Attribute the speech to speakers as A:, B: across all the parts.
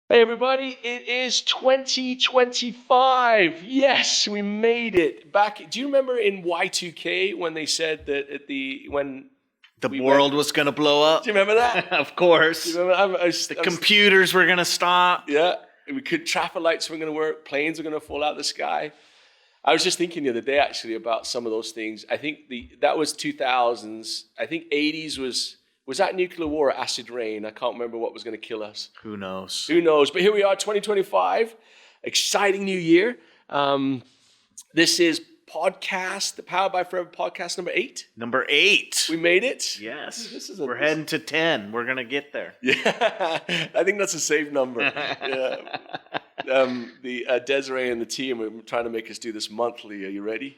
A: Hey everybody, it is 2025. Yes, we made it back. Do you remember in Y2K when they said that when
B: The
A: we
B: world
A: went,
B: was going to blow up?
A: do you remember that?
B: Of course.
A: Do you remember?
B: The computers were going to stop.
A: Yeah, traffic lights were going to work, planes were going to fall out of the sky. I was just thinking the other day actually about some of those things. I think that was 2000s. I think 80s was that nuclear war or acid rain? I can't remember what was going to kill us.
B: Who knows?
A: Who knows? But here we are, 2025. Exciting new year. This is the Powered by Forever podcast number 8.
B: Number 8.
A: We made it.
B: Yes. We're heading to 10. We're going to get there.
A: Yeah, I think that's a safe number. Yeah. Desiree and the team are trying to make us do this monthly. Are you ready?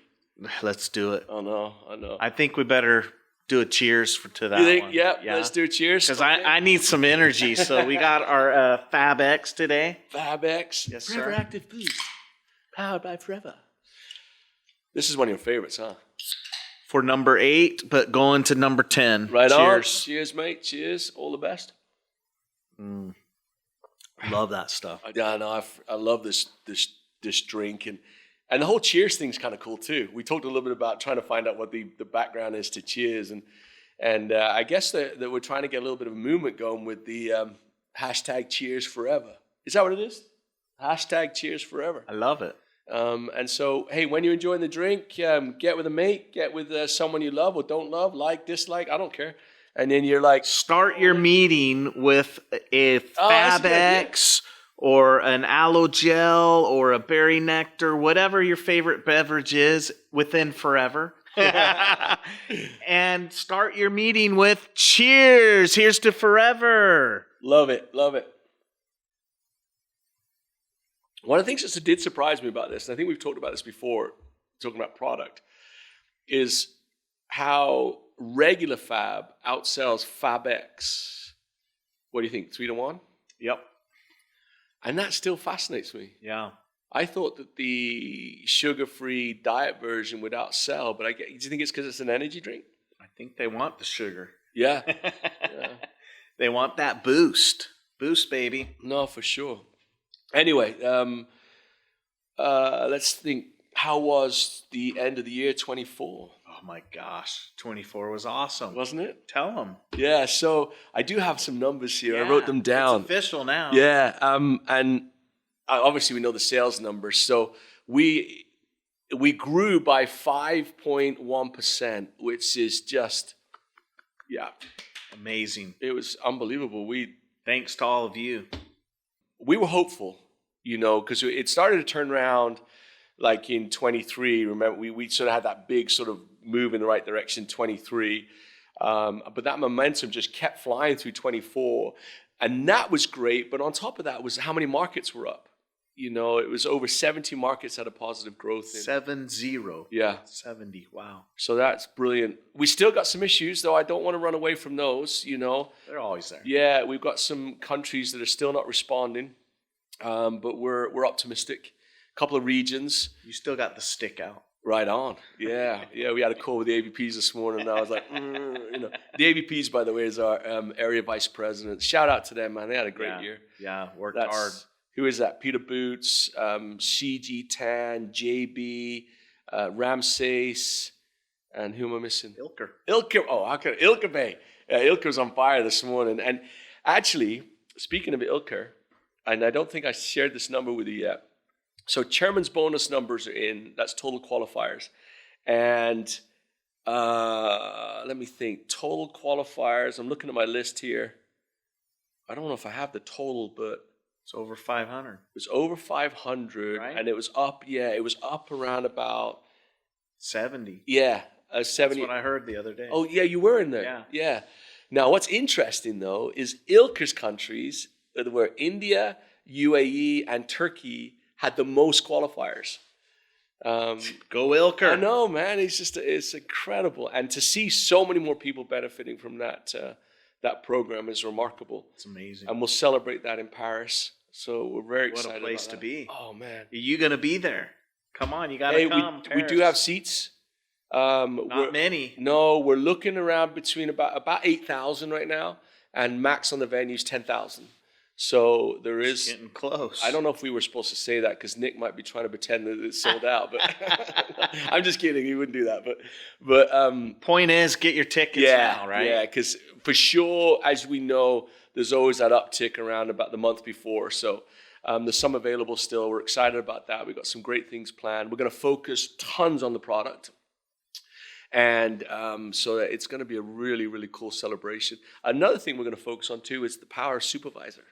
B: Let's do it.
A: I know.
B: I think we better do a cheers to that one.
A: Yeah, let's do a cheers.
B: Because I need some energy. So we got our Fab X today.
A: Fab X.
B: Yes,
A: Forever
B: sir.
A: Active Boost. Powered by Forever. This is one of your favorites, huh?
B: For number 8, but going to number 10.
A: Right on.
B: Cheers.
A: Cheers, mate. Cheers. All the best.
B: Love that stuff.
A: Yeah, no, I love this drink, and the whole Cheers thing's kind of cool too. We talked a little bit about trying to find out what the background is to Cheers, and I guess that we're trying to get a little bit of a movement going with the hashtag Cheers Forever. Is that what it is? Hashtag Cheers Forever.
B: I love it.
A: And so, hey, when you're enjoying the drink, get with a mate, get with someone you love or don't love, like, dislike, I don't care. And then you're like,
B: Start your meeting with a Fab X or an aloe gel or a berry nectar, whatever your favorite beverage is within forever. And start your meeting with cheers. Here's to forever.
A: love it. One of the things that did surprise me about this, and I think we've talked about this before, talking about product, is how regular Fab outsells Fab X. What do you think? 3-1?
B: Yep.
A: And that still fascinates me.
B: Yeah.
A: I thought that the sugar-free diet version would outsell, but do you think it's because it's an energy drink?
B: I think they want the sugar.
A: Yeah.
B: They want that boost. Boost, baby.
A: No, for sure. Anyway, let's think. How was the end of the year 24?
B: Oh my gosh. 24 was awesome.
A: Wasn't it?
B: Tell them.
A: Yeah, so I do have some numbers here. I wrote them down.
B: It's official now.
A: Yeah, and obviously we know the sales numbers. So we grew by 5.1%, which is just,
B: Amazing.
A: it was unbelievable.
B: Thanks to all of you.
A: We were hopeful, because it started to turn around like in 23. Remember, we sort of had that big sort of move in the right direction, 23. But that momentum just kept flying through 24. And that was great. But on top of that was how many markets were up. It was over 70 markets had a positive growth in.
B: 70.
A: Yeah.
B: 70. Wow.
A: So that's brilliant. We still got some issues, though. I don't want to run away from those,
B: They're always there.
A: Yeah, we've got some countries that are still not responding. But we're optimistic. A couple of regions.
B: You still got the stick out.
A: Right on. Yeah. We had a call with the AVPs this morning, and I was like, The AVPs, by the way, is our area vice president. Shout out to them, man. They had a great year.
B: Yeah, worked hard.
A: Who is that? Peter Boots, CG Tan, JB, Ramses, and who am I missing? Ilker. Oh, how could Ilker Bay? Ilker was on fire this morning. And actually, speaking of Ilker, and I don't think I shared this number with you yet. So chairman's bonus numbers are in. That's total qualifiers. And let me think. Total qualifiers. I'm looking at my list here. I don't know if I have the total, but
B: it's over 500.
A: It was over 500, right? And it was up. Yeah, it was up around about
B: 70.
A: Yeah, 70.
B: That's what I heard the other day.
A: Oh, yeah, you were in there. Yeah. Now, what's interesting though is Ilker's countries were India, UAE, and Turkey had the most qualifiers.
B: Go Ilker.
A: I know, man. It's incredible, and to see so many more people benefiting from that program is remarkable.
B: It's amazing,
A: and we'll celebrate that in Paris. So we're very excited.
B: What a place
A: to
B: be!
A: Oh man,
B: are you gonna be there? Come on, you gotta come.
A: We do have seats.
B: Not many.
A: No, we're looking around between about 8,000 right now, and max on the venue is 10,000. So there is
B: getting close.
A: I don't know if we were supposed to say that because Nick might be trying to pretend that it's sold out, but I'm just kidding. He wouldn't do that. But
B: point is, get your tickets now, right?
A: Yeah, because for sure, as we know, there's always that uptick around about the month before. So there's some available still. We're excited about that. We've got some great things planned. We're going to focus tons on the product. And so it's going to be a really, really cool celebration. Another thing we're going to focus on too is the power supervisor.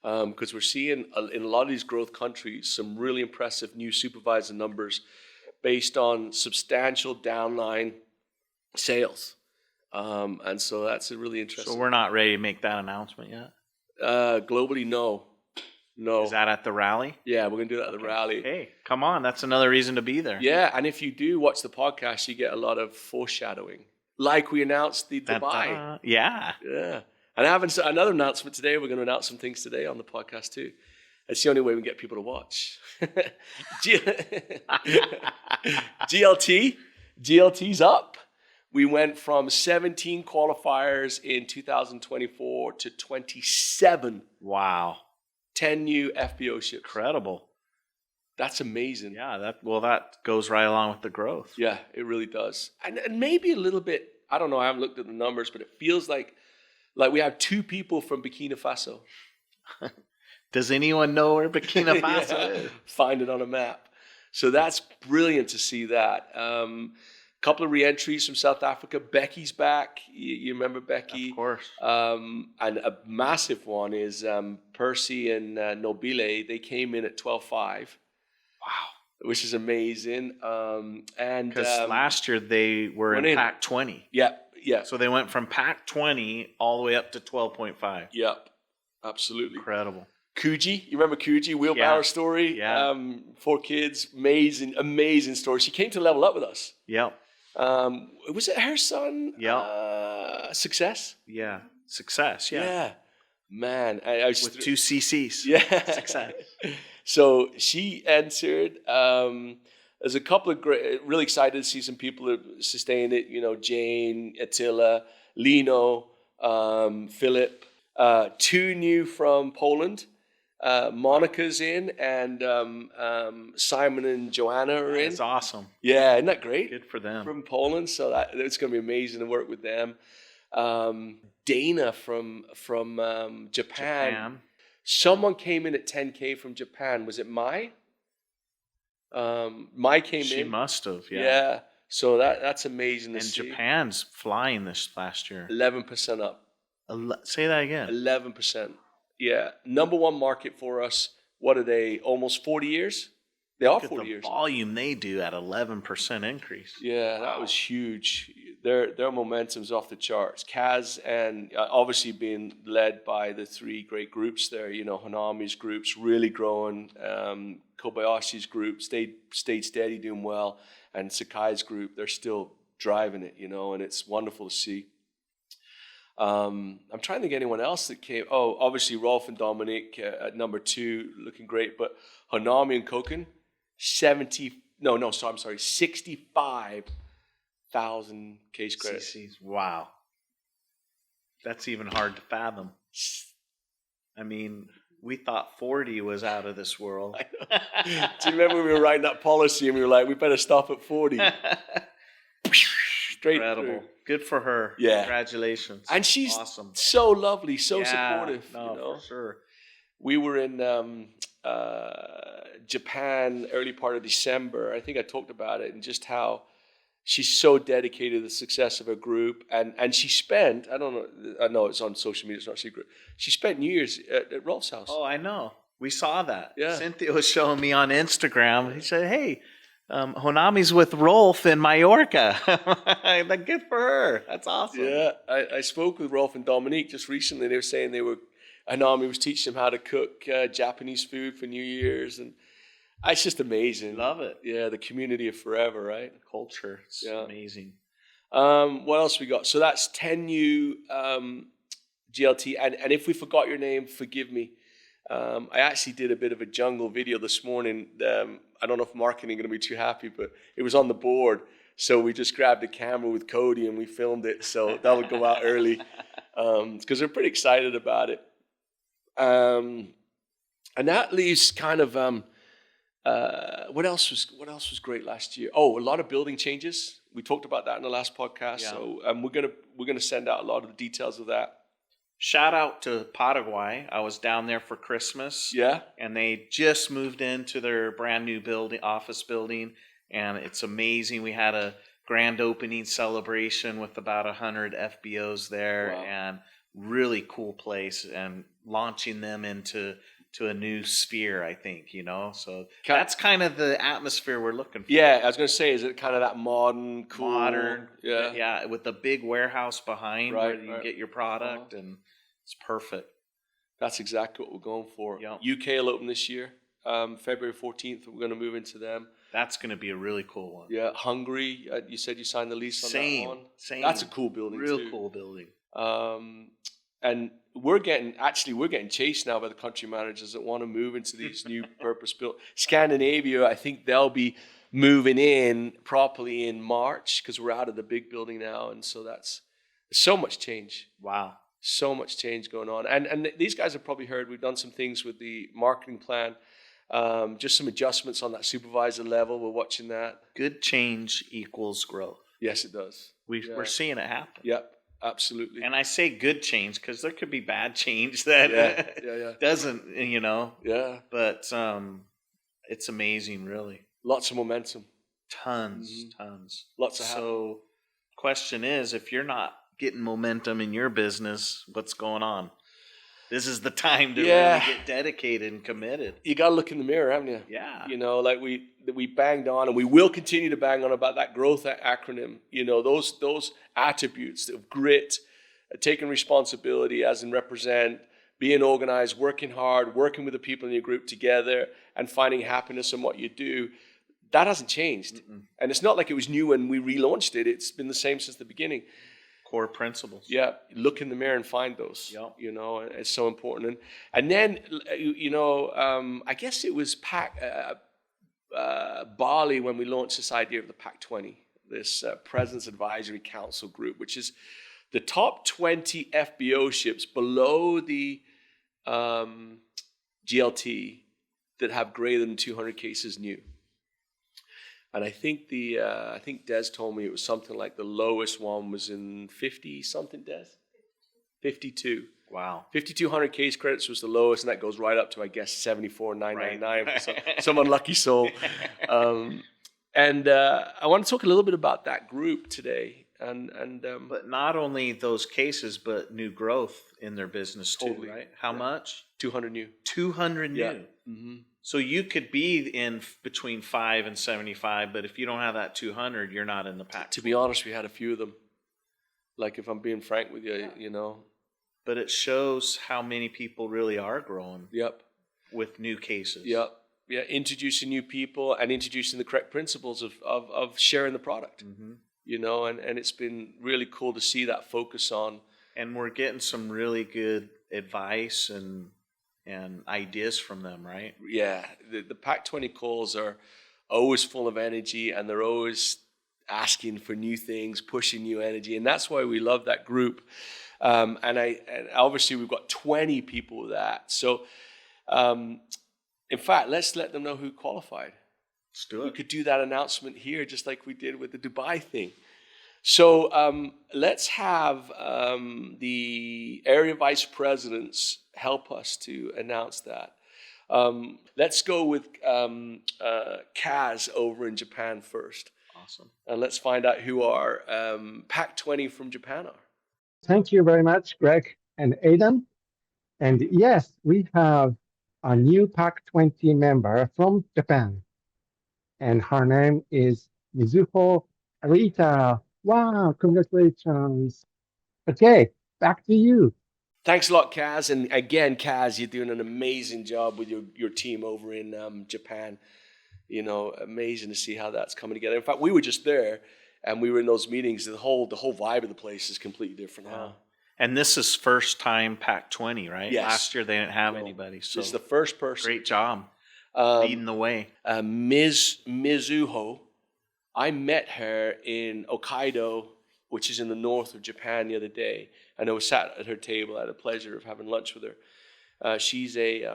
A: Because we're seeing in a lot of these growth countries some really impressive new supervisor numbers based on substantial downline sales. And so that's a really interesting.
B: So we're not ready to make that announcement yet?
A: Globally, no.
B: Is that at the rally?
A: Yeah, we're going to do that at the rally.
B: Hey, come on. That's another reason to be there.
A: Yeah, and if you do watch the podcast, you get a lot of foreshadowing. Like we announced the Dubai.
B: Yeah.
A: Yeah. And I have another announcement today. We're going to announce some things today on the podcast too. It's the only way we can get people to watch. GLT's up. We went from 17 qualifiers in 2024 to 27.
B: Wow.
A: 10 new FBO ships.
B: Incredible.
A: That's amazing.
B: Yeah, that goes right along with the growth.
A: Yeah, it really does. And maybe a little bit, I don't know, I haven't looked at the numbers, but it feels like we have 2 people from Burkina Faso.
B: Does anyone know where Burkina Faso is?
A: Find it on a map. So that's brilliant to see that. Couple of re-entries from South Africa. Becky's back. You remember Becky?
B: Of course.
A: And a massive one is Percy and Nobile. They came in at 12.5.
B: Wow.
A: Which is amazing. And
B: because last year they were in Pack 20.
A: Yeah.
B: So they went from Pack 20 all the way up to 12.5.
A: Yep. Absolutely.
B: Incredible.
A: Kuji, you remember Kuji, wheelbarrow story?
B: Yeah.
A: 4 kids, amazing story. She came to level up with us.
B: Yep.
A: Was it her son?
B: Yeah.
A: Success?
B: Yeah. Success, yeah.
A: Yeah. Man. I was
B: with 2 CCs.
A: Yeah.
B: Success.
A: So she entered. There's a couple of really excited to see some people that sustain it. You know, Jane, Attila, Lino, Philip. 2 new from Poland. Monica's in, and Simon and Joanna are in.
B: That's awesome.
A: Yeah, isn't that great?
B: Good for them.
A: From Poland, so it's going to be amazing to work with them. Dana from Japan. Someone came in at 10K from Japan. Was it Mai? Mai came in.
B: She must have, yeah.
A: Yeah, so that's amazing to see.
B: And Japan's flying this last year.
A: 11% up.
B: Say that again.
A: 11%. Yeah, number 1 market for us. What are they? Almost 40 years? They are 40 years.
B: The volume they do at 11% increase.
A: Yeah, that was huge. Their momentum's off the charts. Kaz and obviously being led by the 3 great groups there. You know, Hanami's groups really growing. Kobayashi's group stayed steady, doing well, and Sakai's group, they're still driving it. You know, and it's wonderful to see. I'm trying to think of anyone else that came. Oh, obviously Rolf and Dominic at number 2, looking great. But Hanami and Koken, 65,000 case credits.
B: CCs. Wow. That's even hard to fathom. I mean, we thought 40 was out of this world.
A: I know. Do you remember when we were writing that policy and we were like, we better stop at 40? Straight
B: Incredible.
A: through.
B: Good for her.
A: Yeah.
B: Congratulations.
A: And she's
B: awesome.
A: So lovely, so supportive.
B: No,
A: you know?
B: for sure.
A: We were in Japan early part of December. I think I talked about it and just how she's so dedicated to the success of her group. And she spent, I know it's on social media, it's not secret. She spent New Year's at Rolf's house.
B: Oh, I know. We saw that.
A: Yeah.
B: Cynthia was showing me on Instagram. He said, hey, Honami's with Rolf in Mallorca. Like, good for her. That's awesome.
A: Yeah, I spoke with Rolf and Dominique just recently. They were saying Hanami was teaching them how to cook Japanese food for New Year's, and it's just amazing.
B: Love it.
A: Yeah, the community of forever, right?
B: The culture. It's amazing.
A: What else we got? So that's 10 new GLT, and if we forgot your name, forgive me. I actually did a bit of a jungle video this morning. I don't know if marketing is going to be too happy, but it was on the board. So we just grabbed a camera with Cody and we filmed it. So that'll go out early because we're pretty excited about it. And that leaves kind of what else was great last year? Oh, a lot of building changes. We talked about that in the last podcast. Yeah. So we're gonna send out a lot of the details of that.
B: Shout out to Paraguay. I was down there for Christmas.
A: Yeah.
B: And they just moved into their brand new office building, and it's amazing. We had a grand opening celebration with about 100 FBOs there. Wow. And really cool place, and launching them into a new sphere, I think, so that's kind of the atmosphere we're looking for.
A: Yeah, I was going to say, is it kind of that modern,
B: yeah, with the big warehouse behind where you get your product, and it's perfect.
A: That's exactly what we're going for. Yep. UK will open this year, February 14th. We're going to move into them.
B: That's going to be a really cool one.
A: Yeah, Hungary. You said you signed the lease on that one.
B: Same.
A: That's a cool building.
B: Real cool building.
A: And we're getting chased now by the country managers that want to move into these new purpose-built. Scandinavia, I think they'll be moving in properly in March, because we're out of the big building now, and so there's so much change.
B: Wow.
A: So much change going on. And these guys have probably heard we've done some things with the marketing plan, just some adjustments on that supervisor level. We're watching that.
B: Good change equals growth.
A: Yes, it does.
B: We're seeing it happen.
A: Yep. Absolutely.
B: And I say good change because there could be bad change that doesn't,
A: Yeah.
B: But it's amazing, really.
A: Lots of momentum.
B: Tons.
A: Lots of happening.
B: So question is, if you're not getting momentum in your business, what's going on? This is the time to really get dedicated and committed.
A: You got to look in the mirror, haven't you?
B: Yeah.
A: Like we banged on, and we will continue to bang on about that growth acronym. Those attributes of grit, taking responsibility as in represent, being organized, working hard, working with the people in your group together, and finding happiness in what you do. That hasn't changed. Mm-mm. And it's not like it was new when we relaunched it. It's been the same since the beginning.
B: Core principles.
A: Yeah, look in the mirror and find those.
B: Yep.
A: It's so important. And then, I guess it was Bali when we launched this idea of the PAC 20, this President's Advisory Council group, which is the top 20 FBO ships below the GLT that have greater than 200 cases new. And I think Des told me it was something like the lowest one was in 50 something, Des? 52.
B: Wow.
A: 5,200 case credits was the lowest, and that goes right up to, I guess, 74,999 for some unlucky soul. And I want to talk a little bit about that group today.
B: But not only those cases, but new growth in their business too,
A: totally.
B: Right? How much?
A: 200 new.
B: 200 new.
A: Yeah. Mm-hmm.
B: So you could be in between 5 and 75, but if you don't have that 200, you're not in the pack.
A: To be honest, we had a few of them. Like, if I'm being frank with you,
B: But it shows how many people really are growing.
A: Yep.
B: With new cases.
A: Yep. Yeah, introducing new people and introducing the correct principles of sharing the product. Mm-hmm. And it's been really cool to see that focus on.
B: And we're getting some really good advice and ideas from them, right?
A: Yeah, the PAC 20 calls are always full of energy, and they're always asking for new things, pushing new energy, and that's why we love that group. And obviously we've got 20 people with that. So, in fact, let's let them know who qualified.
B: Let's do it.
A: We could do that announcement here, just like we did with the Dubai thing. So let's have the area vice presidents help us to announce that. Let's go with Kaz over in Japan first.
B: Awesome.
A: And let's find out who our PAC 20 from Japan are.
C: Thank you very much, Greg and Aidan. And yes, we have a new PAC 20 member from Japan. And her name is Mizuho Arita. Wow, congratulations. Okay, back to you.
A: Thanks a lot, Kaz. And again, Kaz, you're doing an amazing job with your team over in Japan. Amazing to see how that's coming together. In fact, we were just there, and we were in those meetings. The whole vibe of the place is completely different now.
B: And this is first time PAC 20, right?
A: Yes.
B: Last year they didn't have anybody. So
A: this is the first person.
B: Great job. Leading the way.
A: Ms. Mizuho, I met her in Hokkaido, which is in the north of Japan, the other day. And I was sat at her table. I had the pleasure of having lunch with her. She's a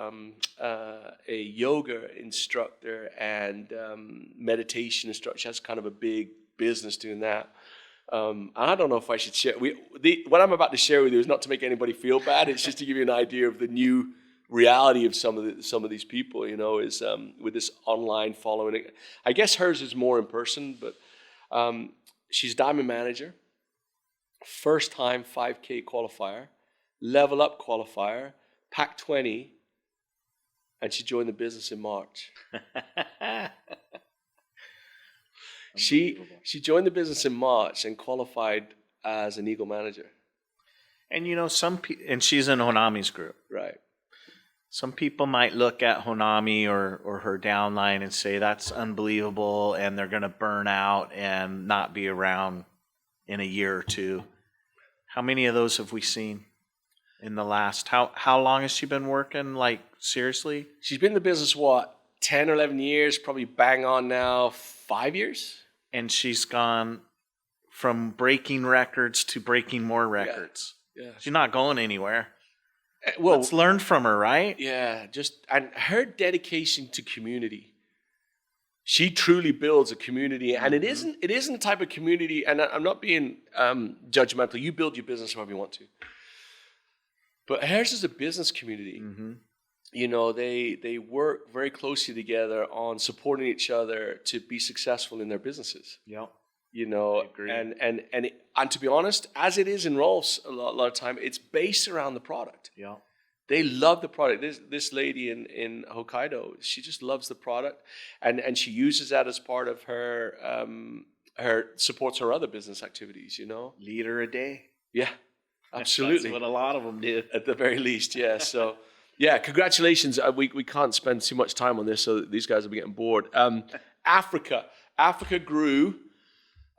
A: yoga instructor and meditation instructor. She has kind of a big business doing that. I don't know if I should share. What I'm about to share with you is not to make anybody feel bad. It's just to give you an idea of the new reality of some of these people. Is with this online following. I guess hers is more in person, but she's diamond manager, first time 5K qualifier, level up qualifier, Pac 20, and she joined the business in March. She joined the business in March and qualified as an Eagle manager.
B: And and she's in Honami's group.
A: Right.
B: Some people might look at Honami or her downline and say that's unbelievable and they're going to burn out and not be around in a year or two. How many of those have we seen in the last, how long has she been working, like, seriously?
A: She's been in the business, 10 or 11 years, probably bang on now, 5 years?
B: And she's gone from breaking records to breaking more records.
A: Yeah.
B: She's not going anywhere.
A: Well,
B: let's learn from her, right?
A: Yeah, and her dedication to community. She truly builds a community, and it isn't the type of community, and I'm not being judgmental. You build your business however you want to. But hers is a business community. Mm-hmm. They work very closely together on supporting each other to be successful in their businesses.
B: Yep.
A: I agree. And to be honest, as it is in Rolf's a lot of time, it's based around the product.
B: Yeah.
A: They love the product. This lady in Hokkaido, she just loves the product, and she uses that as part of her supports her other business activities.
B: Leader a day.
A: Yeah, absolutely.
B: That's what a lot of them do.
A: At the very least, yeah. So, yeah, congratulations. We can't spend too much time on this, so these guys will be getting bored. Africa grew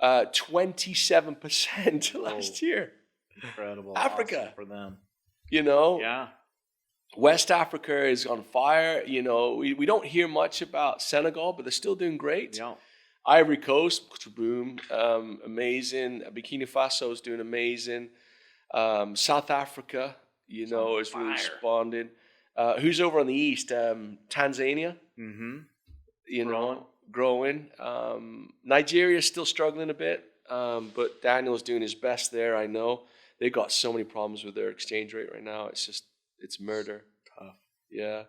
A: 27% last year.
B: Incredible.
A: Africa.
B: Awesome for them.
A: Yeah. West Africa is on fire. We don't hear much about Senegal, but they're still doing great.
B: Yeah.
A: Ivory Coast, boom, amazing. Burkina Faso is doing amazing. South Africa, is really responding. Who's over on the east? Tanzania. Mm-hmm. Growing. Nigeria is still struggling a bit, but Daniel's doing his best there. I know they've got so many problems with their exchange rate right now. It's murder.
B: Tough.
A: Yeah.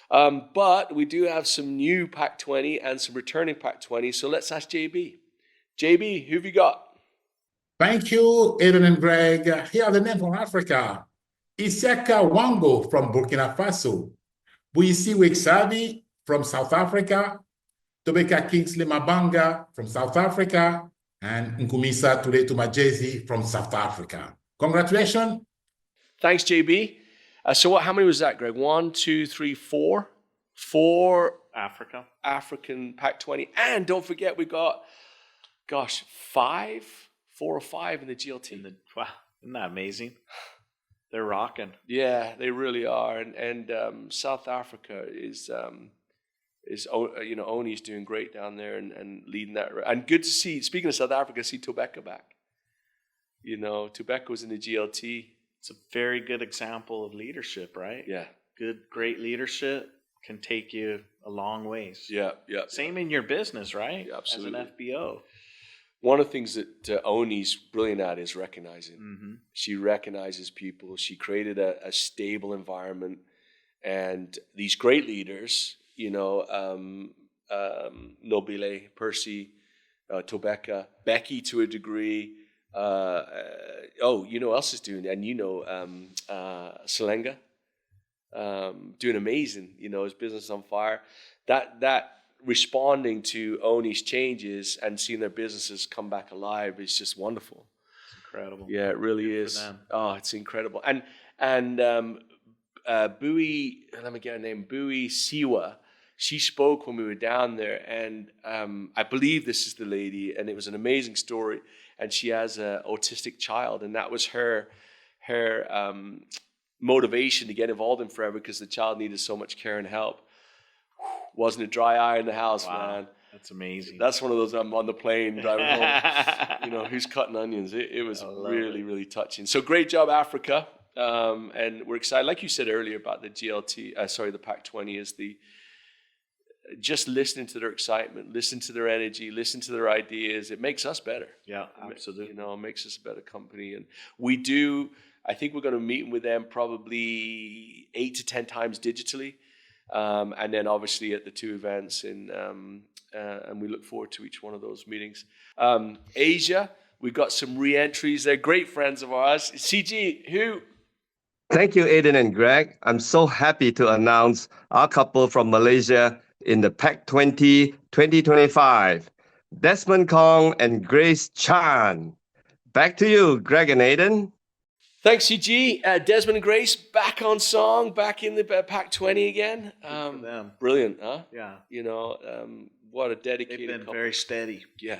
A: But we do have some new Pac 20 and some returning Pac 20. So let's ask JB. JB, who have you got?
D: Thank you, Aidan and Greg. Here are the names from Africa. Isiaka Wango from Burkina Faso. Buisiwe Xavi from South Africa. Tobeka Kingsley Mabanga from South Africa. And Nkumisa Turetu Majezi from South Africa. Congratulations.
A: Thanks, JB. So how many was that, Greg? 1, 2, 3, 4? 4 African Pac 20. And don't forget, we got, 4 or 5 in the GLT.
B: Wow, isn't that amazing? They're rocking.
A: Yeah, they really are. And South Africa is Oni's doing great down there and leading that. And good to see, speaking of South Africa, see Tobeka back. Tobeka was in the GLT.
B: It's a very good example of leadership, right?
A: Yeah.
B: Great leadership can take you a long ways.
A: Yeah.
B: Same in your business, right?
A: Yeah, absolutely.
B: As an FBO.
A: One of the things that Oni's brilliant at is recognizing.
B: Mm-hmm.
A: She recognizes people. She created a stable environment. And these great leaders, Nobile, Percy, Tobeka, Becky to a degree. Who else is doing it? And Selenga, doing amazing. His business on fire. That responding to Oni's changes and seeing their businesses come back alive is just wonderful.
B: It's incredible.
A: Yeah, it really
B: Good
A: is.
B: for them.
A: Oh, it's incredible. And Bui, let me get her name. Bui Siwa. She spoke when we were down there, and I believe this is the lady, and it was an amazing story. And she has an autistic child, and that was her motivation to get involved in Forever because the child needed so much care and help. Wasn't a dry eye in the house, man.
B: That's amazing.
A: That's one of those I'm on the plane driving home. Who's cutting onions? It was really, really touching. So great job, Africa. And we're excited, like you said earlier about the the PAC-20 is just listening to their excitement, listen to their energy, listen to their ideas. It makes us better.
B: Yeah, absolutely.
A: It makes us a better company. And I think we're going to meet with them probably 8 to 10 times digitally. And then obviously at the 2 events and we look forward to each one of those meetings. Asia, we've got some re-entries. They're great friends of ours. CG, who?
E: Thank you, Aiden and Greg. I'm so happy to announce our couple from Malaysia in the PAC-20 2025, Desmond Kong and Grace Chan. Back to you, Greg and Aiden.
A: Thanks, CG. Desmond and Grace back on song, back in the PAC-20 again.
B: Good for them.
A: Brilliant, huh?
B: Yeah.
A: What a dedicated
B: They've been
A: couple.
B: very steady.
A: Yeah.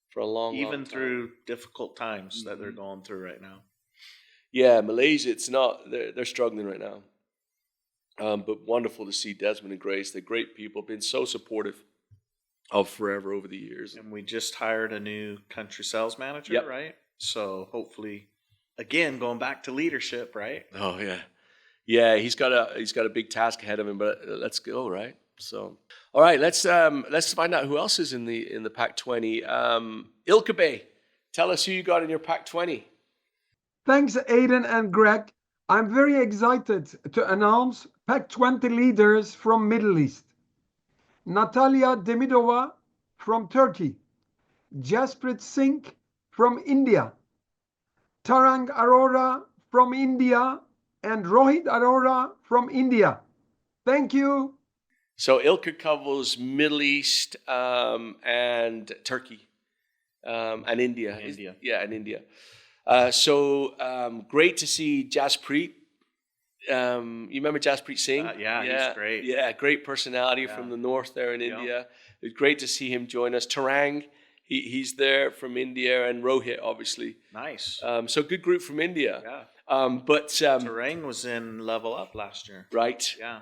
A: For a long
B: Even
A: time.
B: through difficult times that they're going through right now.
A: Yeah, Malaysia, they're struggling right now. But wonderful to see Desmond and Grace. They're great people, been so supportive of Forever over the years.
B: And we just hired a new country sales manager,
A: Yep.
B: right? So hopefully, again, going back to leadership, right?
A: Oh yeah, yeah. He's got a big task ahead of him, but let's go, right? So, all right, let's find out who else is in the PAC-20. Ilkabe, tell us who you got in your PAC-20.
F: Thanks, Aiden and Greg. I'm very excited to announce PAC-20 leaders from Middle East. Natalia Demidova from Turkey. Jasprit Singh from India. Tarang Arora from India. And Rohit Arora from India. Thank you.
A: So Ilka covers Middle East and Turkey and India.
B: India.
A: And India. Great to see Jasprit. You remember Jasprit Singh?
B: He's great.
A: Yeah, great personality from the north there in India. It's great to see him join us. Tarang, he's there from India, and Rohit, obviously.
B: Nice.
A: So good group from India.
B: Yeah.
A: Tarang
B: was in Level Up last year.
A: Right.
B: Yeah.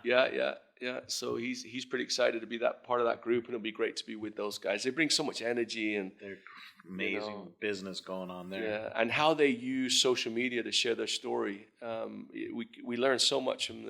A: Yeah. So he's pretty excited to be that part of that group, and it'll be great to be with those guys. They bring so much energy and
B: they're amazing business going on there.
A: Yeah, and how they use social media to share their story. We learn so much from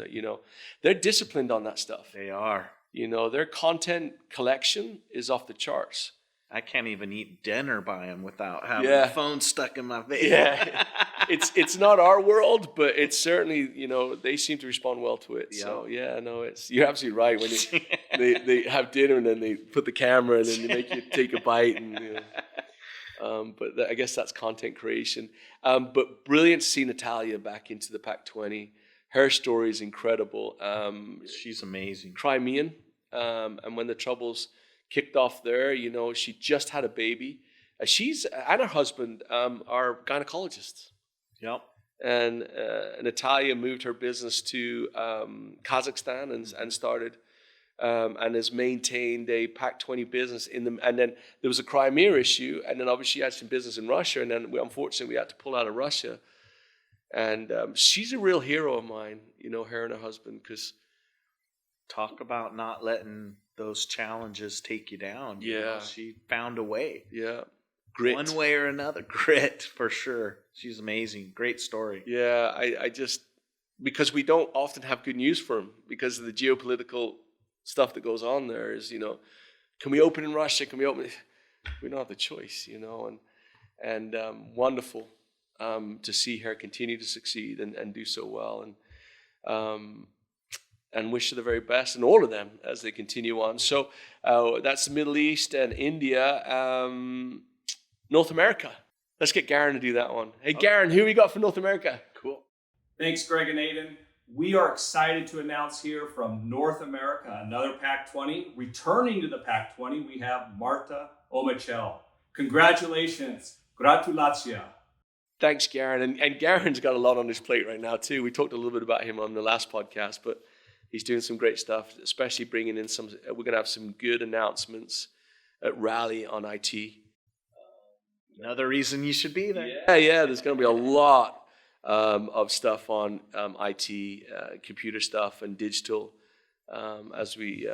A: they're disciplined on that stuff.
B: They are.
A: Their content collection is off the charts.
B: I can't even eat dinner by them without having the phone stuck in my face.
A: Yeah, it's not our world, but it's certainly they seem to respond well to it.
B: Yeah.
A: So you're absolutely right. When they have dinner and then they put the camera and then they make you take a bite and. But I guess that's content creation. But brilliant to see Natalia back into the PAC-20. Her story is incredible.
B: She's amazing.
A: Crimean, and when the troubles kicked off there, she just had a baby. She's and her husband are gynecologists.
B: Yep.
A: And Natalia moved her business to Kazakhstan and started. And has maintained a PAC-20 business and then there was a Crimea issue, and then obviously she had some business in Russia, and then unfortunately we had to pull out of Russia. And she's a real hero of mine, her and her husband, because
B: talk about not letting those challenges take you down.
A: Yeah,
B: she found a way.
A: Yeah, grit,
B: one way or another. Grit for sure. She's amazing. Great story.
A: Yeah, I just because we don't often have good news for him because of the geopolitical stuff that goes on there is, can we open in Russia? Can we open? We don't have the choice, and wonderful to see her continue to succeed and do so well, and wish her the very best, and all of them as they continue on. So that's the Middle East and India, North America. Let's get Garen to do that one. Hey, Garen, who we got for North America?
B: Cool.
G: Thanks, Greg and Aiden. We are excited to announce here from North America, another PAC-20. Returning to the PAC-20, we have Marta Omachel. Congratulations. Gratulacja.
A: Thanks, Garen. And Garen's got a lot on his plate right now, too. We talked a little bit about him on the last podcast, but he's doing some great stuff, especially bringing in we're going to have some good announcements at Rally on IT.
B: Another reason you should be there.
A: Yeah. There's going to be a lot of stuff on IT, computer stuff, and digital, as we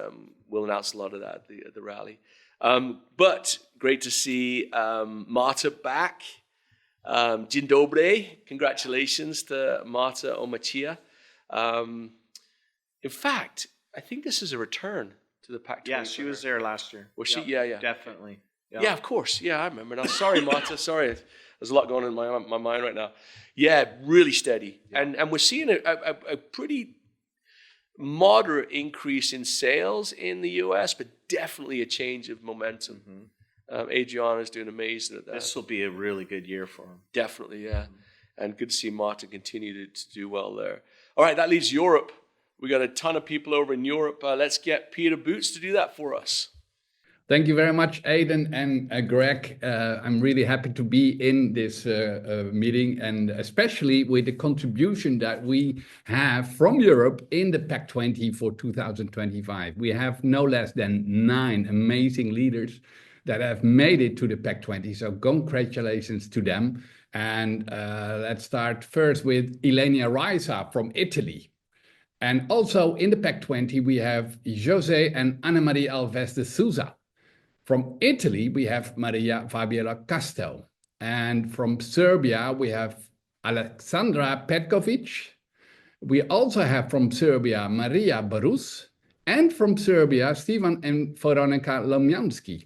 A: will announce a lot of that at the rally. But great to see Marta back. Dzień dobry. Congratulations to Marta Omachia. In fact, I think this is a return to the Pac 20.
B: Yeah, she was there last year.
A: Was she? Yeah.
B: Definitely. Yep.
A: Yeah, of course. Yeah, I remember now. Sorry, Marta. Sorry. There's a lot going on in my mind right now. Yeah, really steady. Yeah. And we're seeing a pretty moderate increase in sales in the US, but definitely a change of momentum. Mm-hmm. Adriana's doing amazing at that.
B: This will be a really good year for him.
A: Definitely, yeah. Mm-hmm. And good to see Marta continue to do well there. All right, that leaves Europe. We got a ton of people over in Europe. Let's get Peter Boots to do that for us.
H: Thank you very much, Aidan and Greg. I'm really happy to be in this meeting, and especially with the contribution that we have from Europe in the PAC 20 for 2025. We have no less than 9 amazing leaders that have made it to the PAC 20, so congratulations to them. And let's start first with Ilenia Raisa from Italy. And also in the PAC 20, we have José and Ana Maria Alves de Souza. From Italy, we have Maria Fabiola Castel. And from Serbia, we have Alexandra Petkovic. We also have from Serbia, Maria Barus. And from Serbia, Stevan and Veronika Lomjanski.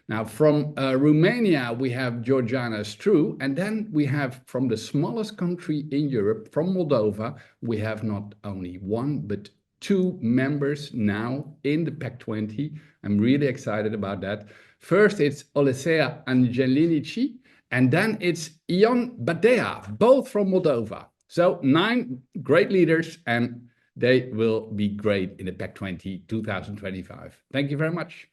H: Now, from Romania, we have Georgiana Stru. And then we have from the smallest country in Europe, from Moldova, we have not only 1, but 2 members now in the PAC 20. I'm really excited about that. First, it's Olesea Angelinici, and then it's Ion Badea, both from Moldova. So 9 great leaders, and they will be great in the PAC 20 2025. Thank you very much.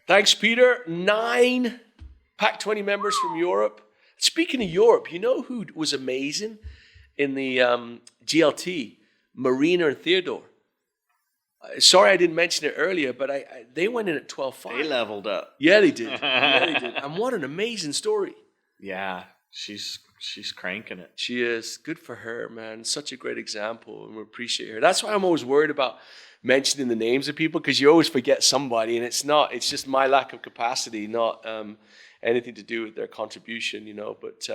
A: Thanks, Peter. 9 PAC 20 members from Europe. Speaking of Europe, you know who was amazing in the GLT? Marina and Theodore. Sorry I didn't mention it earlier, but they went in at 12.5.
B: They leveled up.
A: Yeah, they did. And what an amazing story.
B: Yeah, she's cranking it.
A: She is. Good for her, man. Such a great example, and we appreciate her. That's why I'm always worried about mentioning the names of people, because you always forget somebody, and it's just my lack of capacity, not anything to do with their contribution, you know. But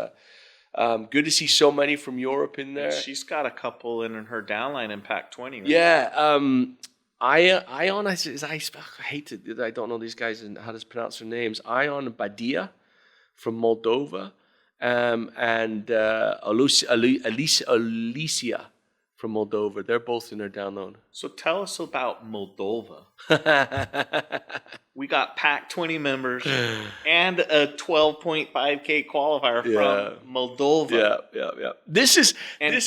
A: good to see so many from Europe in there.
B: And she's got a couple in her downline in PAC 20. Right?
A: Yeah. Ion, I hate to, I don't know these guys and how to pronounce their names. Ion Badia from Moldova, and Alicia from Moldova. They're both in their download.
B: So tell us about Moldova. We got PAC 20 members and a 12.5K qualifier from Moldova.
A: Yeah.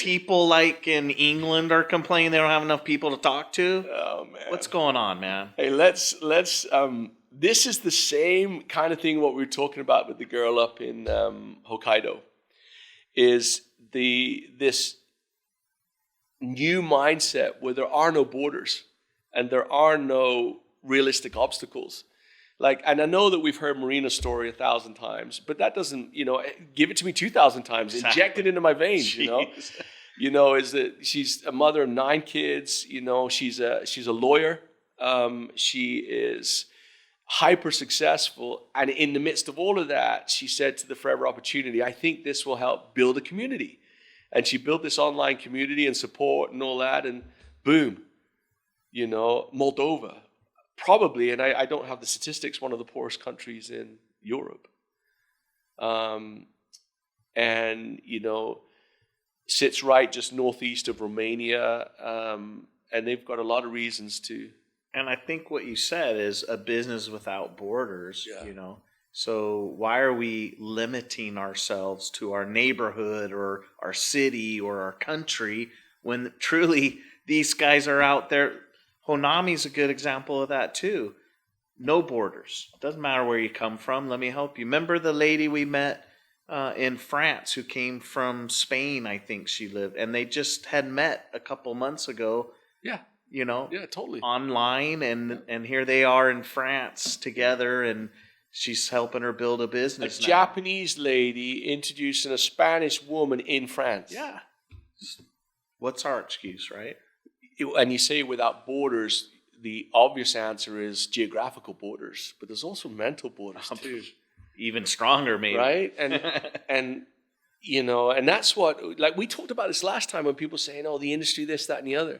B: People like in England are complaining they don't have enough people to talk to.
A: Oh man,
B: what's going on, man?
A: Hey, let's. This is the same kind of thing what we were talking about with the girl up in Hokkaido. Is this new mindset where there are no borders and there are no realistic obstacles. And I know that we've heard Marina's story 1,000 times, but that doesn't, give it to me 2,000 times, inject it into my veins,
B: Jeez.
A: Is that she's a mother of 9 kids, she's a lawyer. She is hyper successful. And in the midst of all of that, she said to the Forever Opportunity, I think this will help build a community. And she built this online community and support and all that, and boom, Moldova, probably, and I don't have the statistics, one of the poorest countries in Europe. Sits right just northeast of Romania, and they've got a lot of reasons to.
B: And I think what you said is a business without borders, So why are we limiting ourselves to our neighborhood or our city or our country when truly these guys are out there? Honami's a good example of that too. No borders. Doesn't matter where you come from. Let me help you. Remember the lady we met in France who came from Spain, I think she lived, and they just had met a couple months ago.
A: Yeah. Yeah, totally.
B: Online, and here they are in France together, and she's helping her build a business.
A: A Japanese lady introducing a Spanish woman in France.
B: Yeah. What's our excuse, right?
A: And you say without borders, the obvious answer is geographical borders, but there's also mental borders too.
B: Even stronger, maybe.
A: Right? And You know, and that's what, like we talked about this last time when people saying, oh, the industry, this, that, and the other.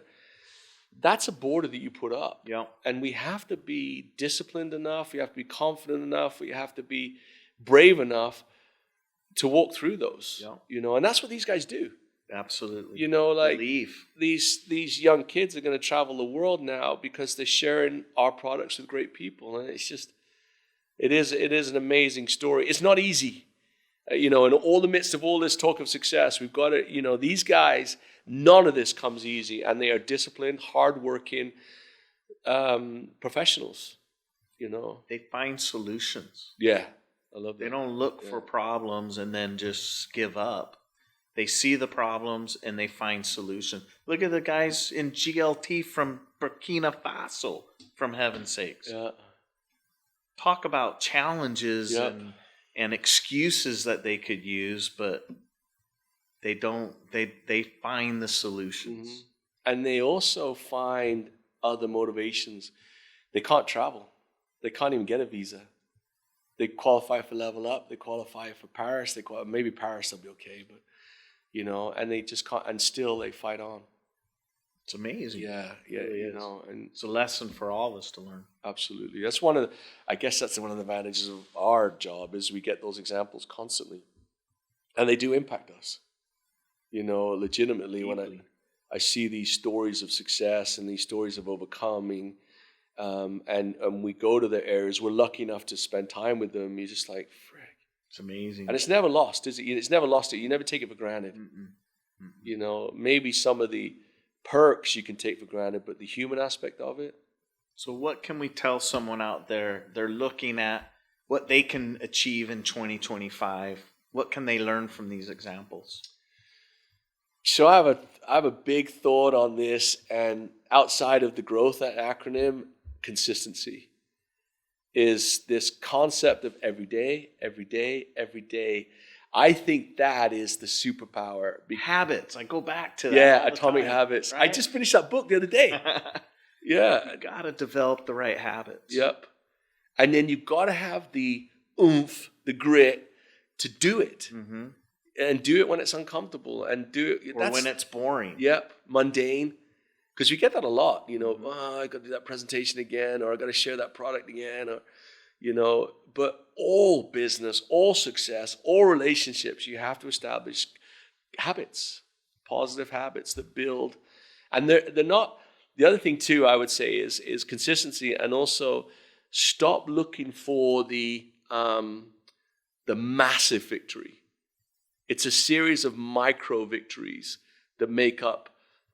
A: That's a border that you put up.
B: Yeah.
A: And we have to be disciplined enough. We have to be confident enough. We have to be brave enough to walk through those.
B: Yeah.
A: You know, and that's what these guys do.
B: Absolutely.
A: You know, like
B: Believe.
A: these young kids are going to travel the world now because they're sharing our products with great people. And it's just, it is an amazing story. It's not easy. You know, in all the midst of all this talk of success, we've got to, you know, these guys, none of this comes easy, and they are disciplined, hardworking professionals, you know.
B: They find solutions.
A: Yeah, I love that.
B: They don't look for problems and then just give up. They see the problems and they find solutions. Look at the guys in GLT from Burkina Faso, from heaven's sakes.
A: Yeah.
B: Talk about challenges
A: Yep.
B: and excuses that they could use, but they don't. They find the solutions.
A: Mm-hmm. And they also find other motivations. They can't travel. They can't even get a visa. They qualify for Level Up. They qualify for Paris. Maybe Paris will be okay, but you know, and they just can't. And still, they fight on.
B: It's amazing.
A: Yeah,
B: It really
A: you
B: is.
A: know, and
B: It's a lesson for all of us to learn.
A: absolutely. That's one of the, I guess that's one of the advantages of our job is we get those examples constantly, and they do impact us. You know, legitimately, when
B: Deeply.
A: I see these stories of success and these stories of overcoming, and we go to the areas, we're lucky enough to spend time with them. You're just like, frick.
B: It's amazing.
A: And it's never lost, is it? It's never lost. You never take it for granted.
B: Mm-mm. Mm-mm.
A: You know, maybe some of the perks you can take for granted, but the human aspect of it.
B: So what can we tell someone out there? They're looking at what they can achieve in 2025. What can they learn from these examples?
A: So I have a big thought on this, and outside of the growth acronym, consistency is this concept of every day, every day, every day. I think that is the superpower.
B: Habits. I go back to that.
A: Yeah,
B: all the
A: Atomic
B: time,
A: Habits. I
B: right?
A: just finished that book the other day. Yeah.
B: You got to develop the right habits.
A: Yep. And then you've got to have the oomph, the grit to do it.
B: Mm-hmm.
A: And do it when it's uncomfortable, and do it
B: Or when it's boring.
A: Yep, mundane. Because you get that a lot, you know, oh, I got to do that presentation again, or I got to share that product again, or, you know, but all business, all success, all relationships, you have to establish habits, positive habits that build. And they're not, the other thing too, I would say is consistency, and also stop looking for the massive victory. It's a series of micro victories that make up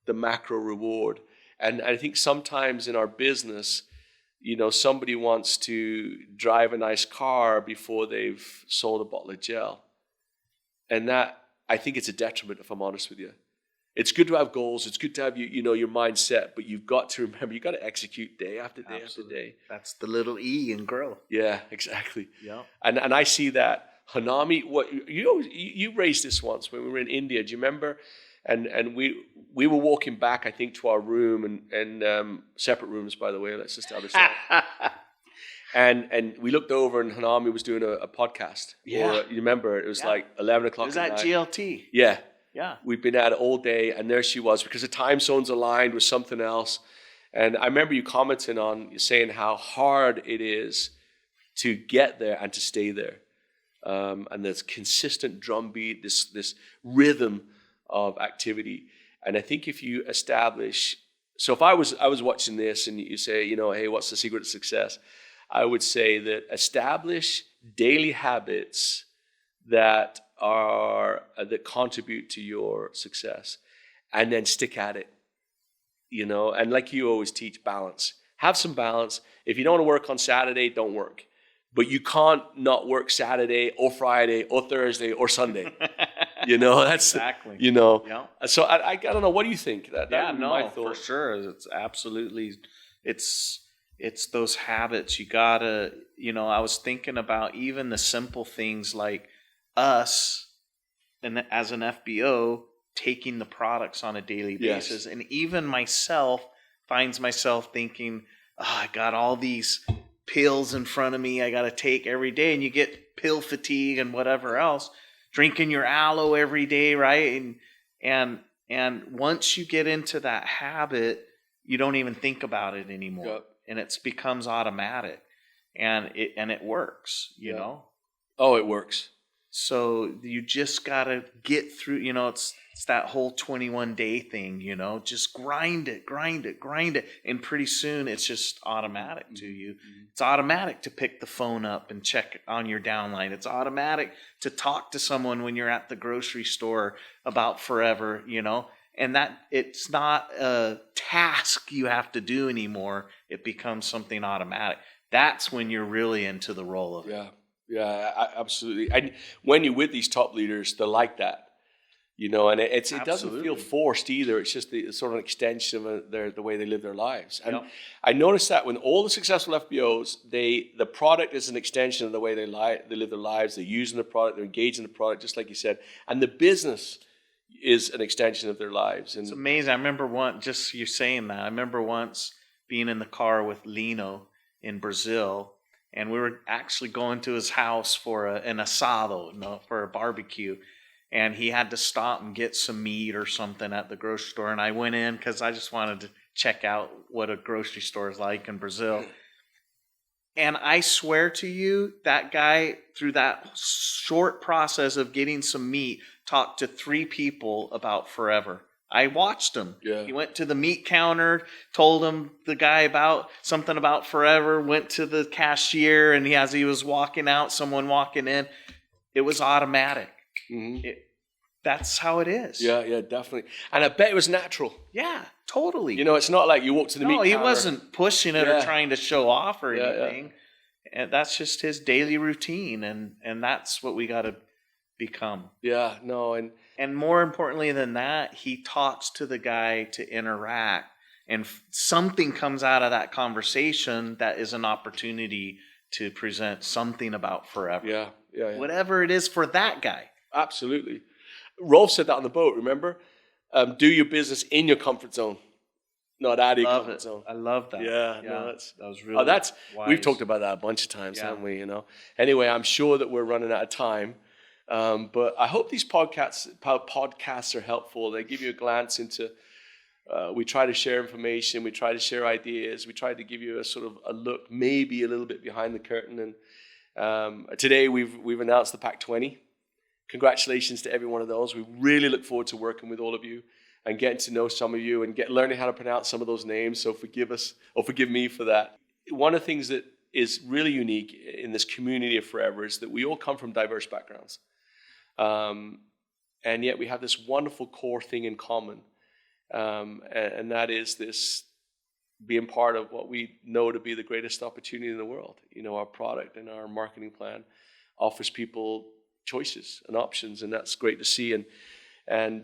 A: the macro reward. And I think sometimes in our business, you know, somebody wants to drive a nice car before they've sold a bottle of gel. And that, I think it's a detriment, if I'm honest with you. It's good to have goals. It's good to have your mindset, but you've got to remember, you've got to execute day after day
B: Absolutely.
A: after day.
B: That's the little E in growth.
A: Yeah, exactly.
B: Yeah.
A: And I see that. Hanami, what you raised this once when we were in India. Do you remember? And we were walking back, I think, to our room, and separate rooms, by the way. Let's just establish that. and we looked over, and Hanami was doing a podcast.
B: Yeah.
A: Or, you remember? It was like 11 o'clock.
B: Is
A: at
B: that
A: night.
B: GLT?
A: Yeah.
B: Yeah.
A: We'd been at it all day, and there she was, because the time zones aligned with something else. And I remember you commenting on saying how hard it is to get there and to stay there. And this consistent drumbeat, this rhythm of activity. And I think if you establish, so if I was watching this and you say, you know, hey, what's the secret to success? I would say that establish daily habits that contribute to your success, and then stick at it. You know, and like you always teach, balance. Have some balance. If you don't want to work on Saturday, don't work. But you can't not work Saturday or Friday or Thursday or Sunday. You know, that's
B: Exactly.
A: You know,
B: Yeah.
A: So I don't know. What do you think? That
B: Yeah,
A: would be
B: no,
A: my
B: for
A: thought.
B: sure. It's absolutely, it's those habits. You gotta, you know, I was thinking about even the simple things like us, and as an FBO, taking the products on a daily
A: Yes.
B: basis. And even myself finds myself thinking, oh, I got all these pills in front of me I got to take every day. And you get pill fatigue and whatever else. drinking your aloe every day, right? And once you get into that habit, you don't even think about it anymore.
A: Yep.
B: And it becomes automatic. And it works, you know?
A: Oh, it works.
B: So you just got to get through, you know, it's that whole 21-day thing, you know, just grind it. And pretty soon it's just automatic to you. It's automatic to pick the phone up and check on your downline. It's automatic to talk to someone when you're at the grocery store about forever, you know, and that it's not a task you have to do anymore. It becomes something automatic. That's when you're really into the role of it.
A: Yeah, absolutely. And when you're with these top leaders, they're like that, you know, and it doesn't feel forced either. It's just the sort of an extension of the way they live their lives. And I noticed that when all the successful FBOs, the product is an extension of the way they live their lives. They're using the product, they're engaging the product, just like you said. And the business is an extension of their lives. And
B: it's amazing. I remember just you saying that. I remember once being in the car with Lino in Brazil, and we were actually going to his house for an asado, for a barbecue. And he had to stop and get some meat or something at the grocery store. And I went in because I just wanted to check out what a grocery store is like in Brazil. And I swear to you, that guy, through that short process of getting some meat, talked to 3 people about forever. I watched him. Yeah. He went to the meat counter, told him the guy about something about forever, went to the cashier, and as he was walking out, someone walking in, it was automatic. Mm-hmm. That's how it is.
A: Yeah, definitely. And I bet it was natural.
B: Yeah, totally.
A: You know, it's not like you walk to the meat counter.
B: No, he wasn't pushing it or trying to show off or anything. Yeah. And that's just his daily routine, and that's what we got to become.
A: Yeah, no,
B: and more importantly than that, he talks to the guy to interact, and something comes out of that conversation that is an opportunity to present something about forever.
A: Yeah.
B: Whatever it is for that guy.
A: Absolutely. Rolf said that on the boat, remember? Do your business in your comfort zone, not out of your comfort zone.
B: I love that.
A: Yeah. No,
B: that was really wise.
A: We've talked about that a bunch of times, haven't we? You know. Anyway, I'm sure that we're running out of time. But I hope these podcasts are helpful. They give you a glance into, we try to share information, we try to share ideas, we try to give you a sort of a look, maybe a little bit behind the curtain. And today we've announced the Pack 20. Congratulations to every one of those. We really look forward to working with all of you and getting to know some of you and learning how to pronounce some of those names. So forgive us, or forgive me for that. One of the things that is really unique in this community of Forever is that we all come from diverse backgrounds. And yet we have this wonderful core thing in common. And that is this being part of what we know to be the greatest opportunity in the world. You know, our product and our marketing plan offers people choices and options, and that's great to see. And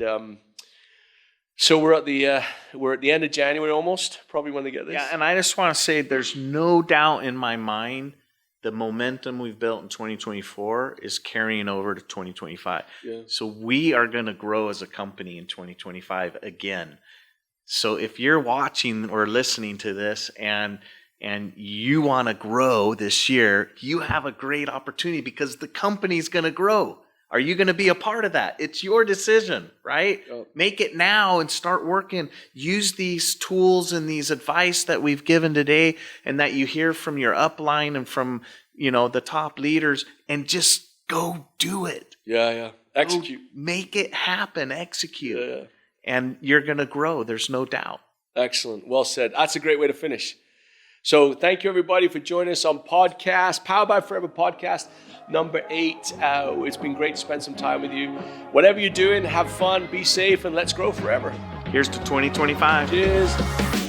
A: so we're at the end of January almost, probably when they get this.
B: Yeah, and I just want to say there's no doubt in my mind the momentum we've built in 2024 is carrying over to 2025.
A: Yeah.
B: So we are going to grow as a company in 2025 again. So if you're watching or listening to this and you want to grow this year, you have a great opportunity because the company's going to grow. Are you going to be a part of that? It's your decision, right?
A: Oh.
B: Make it now and start working. Use these tools and these advice that we've given today and that you hear from your upline and from, the top leaders, and just go do it.
A: Yeah. Execute.
B: Go make it happen. Execute.
A: Yeah.
B: And you're going to grow. There's no doubt.
A: Excellent. Well said. That's a great way to finish. So thank you, everybody, for joining us on podcast, Powered by Forever podcast number 8. It's been great to spend some time with you. Whatever you're doing, have fun, be safe, and let's grow forever.
B: Here's to 2025.
A: Cheers.